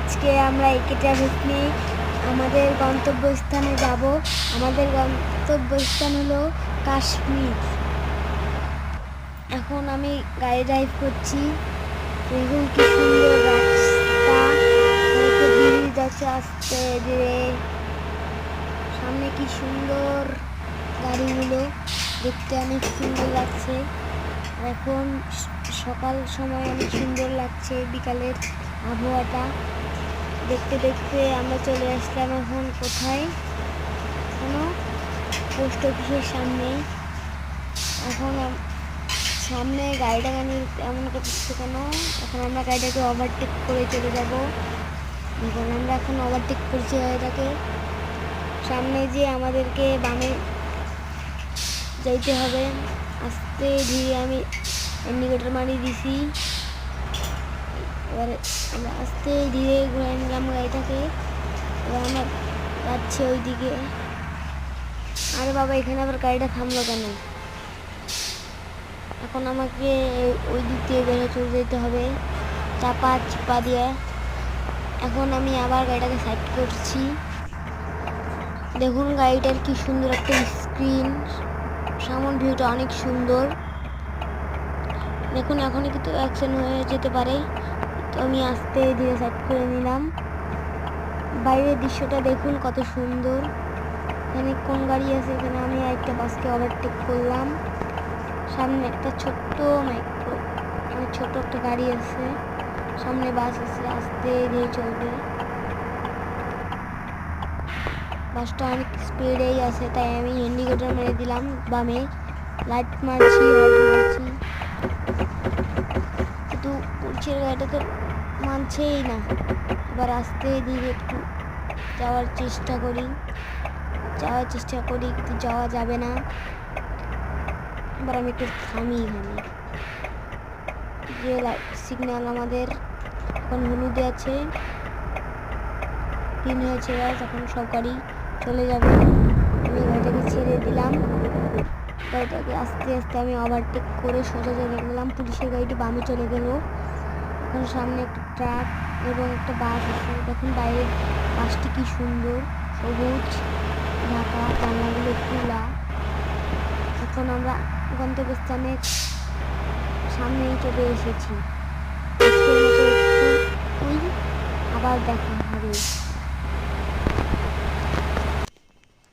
আজকে আমরা একে ট্রাভেলস নিয়ে আমাদের গন্তব্যস্থানে যাব। আমাদের গন্তব্যস্থান হলো কাশ্মীর। এখন আমি গাড়ি ড্রাইভ করছি। দেখুন কি সুন্দর রাস্তা, ব্রিজ যাচ্ছে আস্তে ধীরে। সামনে কি সুন্দর গাড়িগুলো, দেখতে অনেক সুন্দর লাগছে। এখন সকাল সময় অনেক সুন্দর লাগছে, বিকালের আবহাওয়াটা দেখতে দেখতে আমরা চলে আসলাম এখন কোথায়, কোনো পোস্ট অফিসের সামনে। এখন সামনে গাড়িটা এমন করছে কেন? এখন আমরা গাড়িটাকে ওভারটেক করে চলে যাব। এখন আমরা এখন ওভারটেক করছি গাড়িটাকে। সামনে যে আমাদেরকে বামে যাইতে হবে, আস্তে ধীরে আমি ইন্ডিকেটর মারিয়ে দিছি। এবারে আমরা আস্তে ধীরে ঘুরে নিলাম গাড়িটাকে। এবার আমরা যাচ্ছি ওই দিকে। আরে বাবা, এখানে আবার গাড়িটা থামলো কেন? এখন আমাকে ওই দিক দিয়ে বেড়ে চলে যেতে হবে চাপা দিয়ে। এখন আমি আবার গাড়িটাকে সাইড করছি। দেখুন গাড়িটার কি সুন্দর একটা স্ক্রিন, সামন ভিউটা অনেক সুন্দর। দেখুন এখনই কিন্তু অ্যাকশন হয়ে যেতে পারে, তো আমি আস্তে ধীরে সাইড করে নিলাম। বাইরের দৃশ্যটা দেখুন কত সুন্দর। এখানে কোন গাড়ি আছে? এখানে আমি একটা বাসকে ওভারটেক করলাম। সামনে একটা ছোট্ট মাইক্রো, ছোট একটা গাড়ি আছে, সামনে বাস আছে, আস্তে ধীরে চলবে। বাসটা অনেক স্পিডেই আছে, তাই আমি ইন্ডিকেটর মেরে দিলাম বামে, লাইট মারছি কিন্তু পুলিশের গাড়িটা তো মানছেই না। এবার আস্তে ধীরে একটু যাওয়ার চেষ্টা করি কিন্তু যাওয়া যাবে না। এবার আমি একটু থামি। এখানে যে সিগন্যাল আমাদের এখন হলুদে আছে, গ্রিন হয়েছে, এখন সব গাড়ি চলে যাবে। আমি গাড়িটাকে ছেড়ে দিলাম, গাড়িটাকে আস্তে আস্তে আমি ওভারটেক করে সোজা চলে গেলাম। পুলিশের গাড়িটি বামে চলে গেল। এখন সামনে একটা ট্রাক এবং একটা বাস আছে। দেখুন বাইরের বাসটি কি সুন্দর, সবুজ ঢাকা, জানলাগুলো খোলা। এখন আমরা গন্তব্যস্থানের সামনেই চলে এসেছি। আবার দেখা হবে।